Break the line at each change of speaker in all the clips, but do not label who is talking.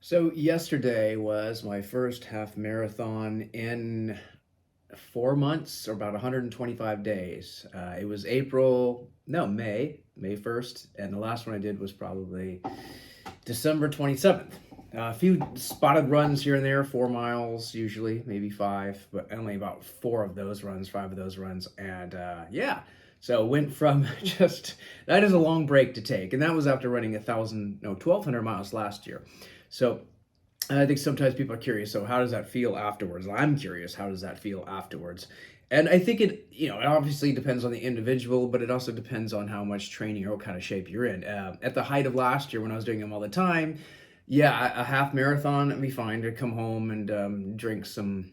So yesterday was my first half marathon in 4 months or about 125 days. It was May 1st, and the last one I did was probably December 27th. A few spotted runs here and there, 4 miles usually, maybe five, but only about five of those runs, and yeah. So went from just that is a long break to take, and that was after running 1,200 miles last year. So I think sometimes people are curious. So how does that feel afterwards? I'm curious. How does that feel afterwards? And I think it obviously depends on the individual, but it also depends on how much training or what kind of shape you're in. At the height of last year, when I was doing them all the time, yeah, a half marathon, I'd be fine to come home and drink some,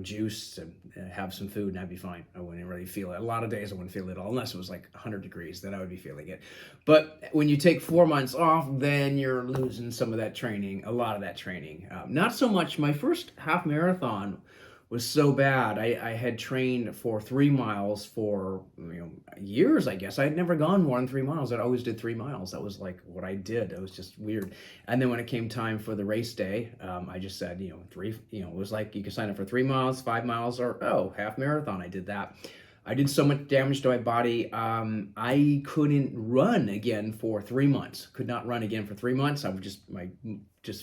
juice and have some food, and I'd be fine. I wouldn't really feel it. A lot of days I wouldn't feel it at all, unless it was like 100 degrees, then I would be feeling it. But when you take 4 months off, then you're losing some of that training, a lot of that training. Not so much. My first half marathon was so bad. I had trained for 3 miles for years, I guess. I had never gone more than 3 miles. I always did 3 miles. That was like what I did. It was just weird. And then when it came time for the race day, I just said, it was like you could sign up for 3 miles, 5 miles, or half marathon. I did that. I did so much damage to my body. I couldn't run again for 3 months. Could not run again for 3 months. I would my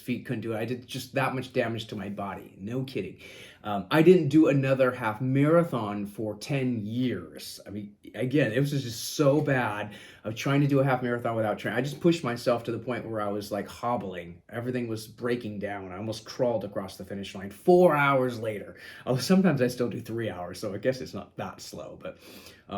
feet couldn't do it. I did just that much damage to my body. No kidding. I didn't do another half marathon for 10 years. I mean, again, it was just so bad of trying to do a half marathon without training. I just pushed myself to the point where I was like hobbling. Everything was breaking down. I almost crawled across the finish line 4 hours later. Although sometimes I still do 3 hours, so I guess it's not that slow. But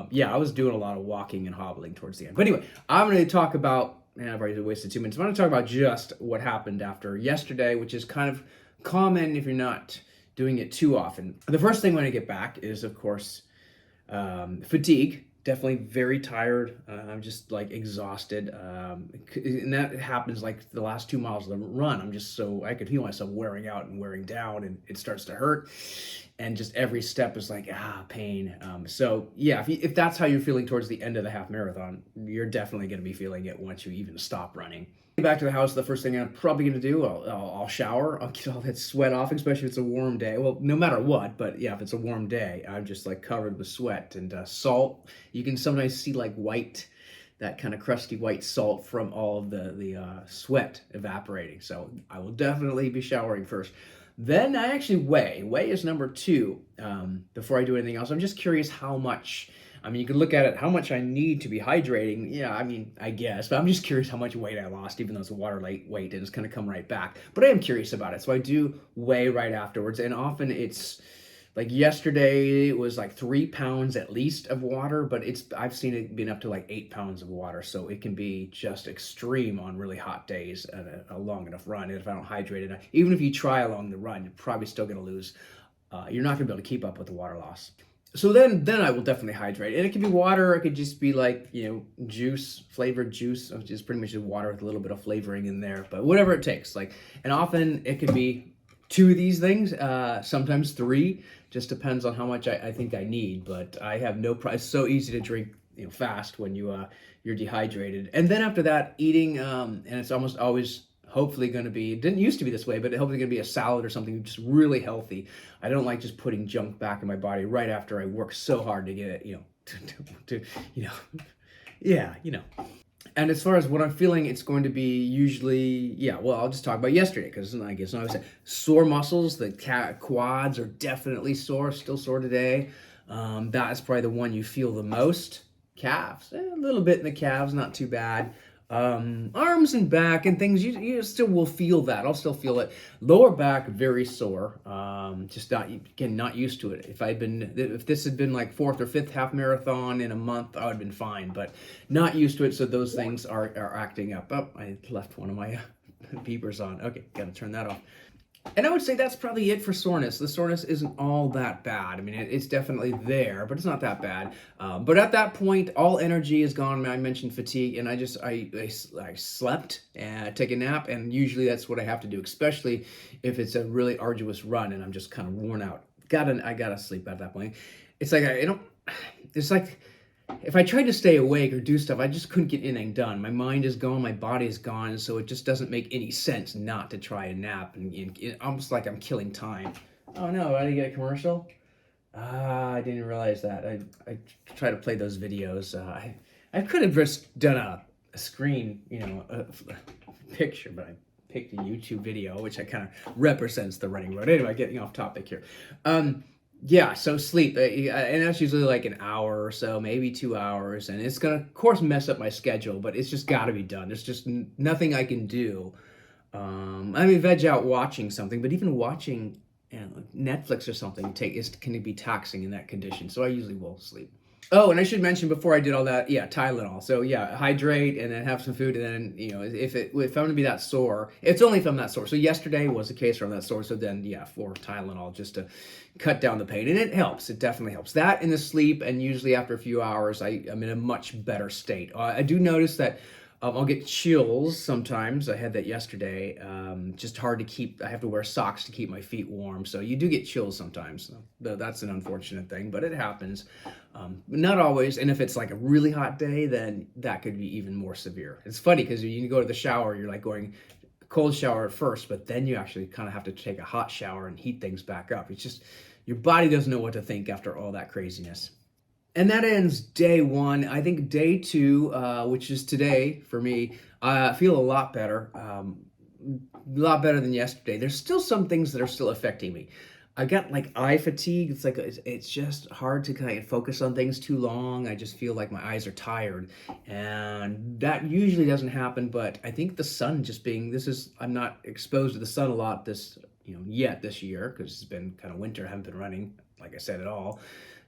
yeah, I was doing a lot of walking and hobbling towards the end. But anyway, I'm going to talk about, and I've already wasted 2 minutes. I'm going to talk about just what happened after yesterday, which is kind of common if you're not doing it too often. The first thing when I get back is, of course, fatigue. Definitely very tired. I'm just like exhausted. And that happens like the last 2 miles of the run. I could feel myself wearing out and wearing down, and it starts to hurt. And just every step is like, pain. So yeah, if that's how you're feeling towards the end of the half marathon, you're definitely going to be feeling it once you even stop running. Back to the house, the first thing I'm probably going to do, I'll shower. I'll get all that sweat off, especially if it's a warm day. Well, no matter what, but yeah, if it's a warm day, I'm just like covered with sweat and salt. You can sometimes see like white, that kind of crusty white salt from all of the sweat evaporating. So I will definitely be showering first. Then I actually weigh. Weigh is number two before I do anything else. I'm just curious how much. I mean, you can look at it, how much I need to be hydrating. Yeah, I mean, I guess. But I'm just curious how much weight I lost, even though it's a water weight, and it's going to come right back. But I am curious about it. So I do weigh right afterwards. And often it's like yesterday, it was like 3 pounds at least of water, but I've seen it being up to like 8 pounds of water. So it can be just extreme on really hot days at a long enough run. And if I don't hydrate enough, even if you try along the run, you're probably still going to lose. You're not going to be able to keep up with the water loss. So then I will definitely hydrate. And it could be water, it could just be like, juice, flavored juice, which is pretty much just water with a little bit of flavoring in there, but whatever it takes. And often it could be two of these things, sometimes three, just depends on how much I think I need. But I have no problem. It's so easy to drink, fast when you're dehydrated. And then after that, eating, and it's almost always hopefully going to be, it didn't used to be this way, but hopefully going to be a salad or something just really healthy. I don't like just putting junk back in my body right after I work so hard to get it, yeah, And as far as what I'm feeling, it's going to be usually, I'll just talk about yesterday, because I guess I was saying sore muscles. The quads are definitely sore, still sore today. That is probably the one you feel the most. Calves, a little bit in the calves, not too bad. Arms and back and things, you still will feel that. I'll still feel it. Lower back, very sore. Just not used to it. If this had been like fourth or fifth half marathon in a month, I would have been fine, but not used to it. So those things are acting up. Oh, I left one of my beepers on. Okay, got to turn that off. And I would say that's probably it for soreness. The soreness isn't all that bad. I mean, it's definitely there, but it's not that bad. But at that point, all energy is gone. I mentioned fatigue, and I slept and take a nap, and usually that's what I have to do, especially if it's a really arduous run and I'm just kind of worn out. I gotta sleep at that point. It's like it's like if I tried to stay awake or do stuff, I just couldn't get anything done. My mind is gone, my body is gone, so it just doesn't make any sense not to try a nap, and almost like I'm killing time. Oh no, I didn't get a commercial? Ah, I didn't realize that. I try to play those videos. I could have just done a screen, a picture, but I picked a YouTube video, which I kind of represents the running road. Anyway, getting off topic here. Yeah, so sleep, and that's usually like an hour or so, maybe 2 hours, and it's gonna, of course, mess up my schedule, but it's just got to be done. There's just nothing I can do. I mean, veg out watching something, but even watching, Netflix or something can be taxing in that condition. So I usually will sleep. Oh, and I should mention before I did all that, yeah, Tylenol. So yeah, hydrate and then have some food, and then if I'm gonna be that sore, it's only if I'm that sore. So yesterday was the case where I'm that sore. So then yeah, 4 Tylenol just to cut down the pain, and it helps. It definitely helps. That and the sleep, and usually after a few hours, I'm in a much better state. I do notice that. I'll get chills sometimes. I had that yesterday. Just hard to keep. I have to wear socks to keep my feet warm. So you do get chills sometimes. That's an unfortunate thing, but it happens. Not always. And if it's like a really hot day, then that could be even more severe. It's funny because you go to the shower, you're like going cold shower at first, but then you actually kind of have to take a hot shower and heat things back up. It's just your body doesn't know what to think after all that craziness. And that ends day one. I think day two, which is today for me, I feel a lot better. A lot better than yesterday. There's still some things that are still affecting me. I got like eye fatigue. It's just hard to kind of focus on things too long. I just feel like my eyes are tired, and that usually doesn't happen. But I think the sun I'm not exposed to the sun a lot this this year because it's been kind of winter. I haven't been running, like I said, at all.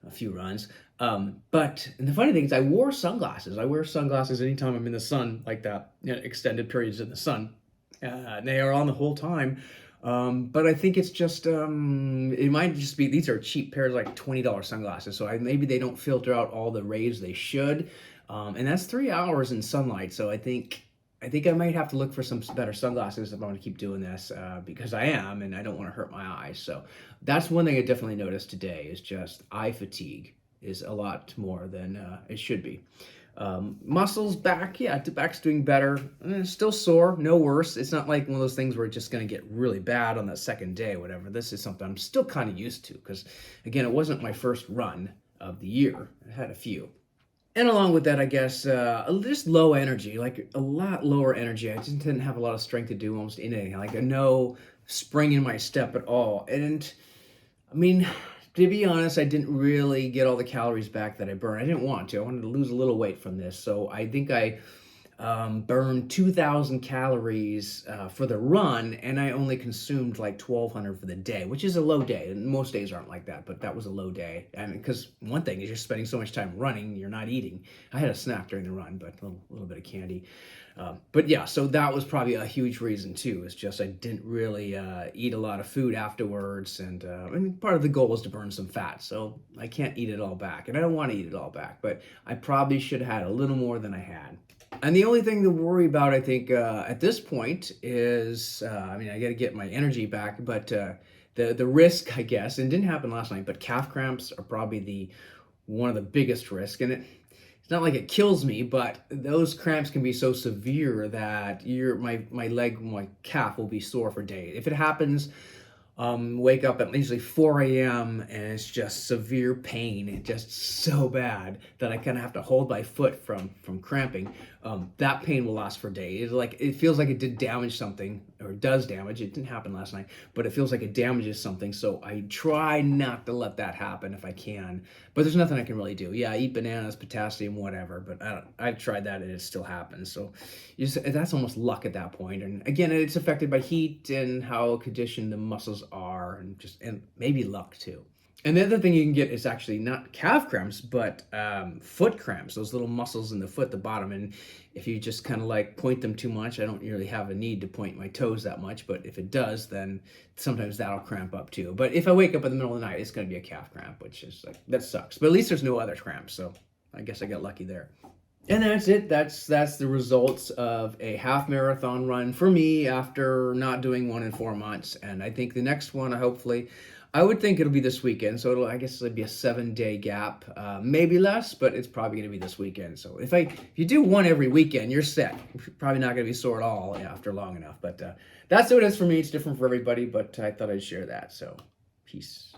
A few runs. And the funny thing is I wore sunglasses. I wear sunglasses anytime I'm in the sun like that, extended periods in the sun. They are on the whole time. But I think it's just, it might just be, these are cheap pairs, like $20 sunglasses. So maybe they don't filter out all the rays they should. And that's 3 hours in sunlight. So I think I might have to look for some better sunglasses if I want to keep doing this, because I am, and I don't want to hurt my eyes. So that's one thing I definitely noticed today is just eye fatigue is a lot more than it should be. Muscles, back, yeah, back's doing better. Still sore, no worse. It's not like one of those things where it's just going to get really bad on the second day or whatever. This is something I'm still kind of used to because, again, it wasn't my first run of the year. I had a few. And along with that, I guess, just low energy, like a lot lower energy. I just didn't have a lot of strength to do almost anything. Like no spring in my step at all. And I mean, to be honest, I didn't really get all the calories back that I burned. I didn't want to. I wanted to lose a little weight from this. So I think I burned 2,000 calories for the run, and I only consumed like 1,200 for the day, which is a low day. And most days aren't like that, but that was a low day. I mean, because one thing is you're spending so much time running, you're not eating. I had a snack during the run, but a little bit of candy. But yeah, so that was probably a huge reason too. It's just I didn't really eat a lot of food afterwards, and part of the goal was to burn some fat. So I can't eat it all back, and I don't want to eat it all back, but I probably should have had a little more than I had. And the only thing to worry about, I think, at this point is, I got to get my energy back, but the risk, I guess, and it didn't happen last night, but calf cramps are probably one of the biggest risks. And it's not like it kills me, but those cramps can be so severe that my calf will be sore for days. If it happens, wake up at usually 4 a.m. and it's just severe pain, and just so bad that I kind of have to hold my foot from cramping. That pain will last for days. It feels like it did damage something, or does damage. It didn't happen last night, but it feels like it damages something. So I try not to let that happen if I can. But there's nothing I can really do. Yeah, I eat bananas, potassium, whatever. But I've tried that and it still happens. So that's almost luck at that point. And again, it's affected by heat and how conditioned the muscles are, and maybe luck too. And the other thing you can get is actually not calf cramps, but foot cramps, those little muscles in the foot, the bottom. And if you just kind of like point them too much, I don't really have a need to point my toes that much, but if it does, then sometimes that'll cramp up too. But if I wake up in the middle of the night, it's going to be a calf cramp, which is like, that sucks. But at least there's no other cramps, so I guess I got lucky there. And that's it. That's the results of a half marathon run for me after not doing one in 4 months. And I think the next one, hopefully, I would think it'll be this weekend, so I guess it'll be a 7-day gap, maybe less, but it's probably going to be this weekend. So if you do one every weekend, you're set. You're probably not going to be sore at all after long enough. But that's what it is for me. It's different for everybody, but I thought I'd share that. So peace.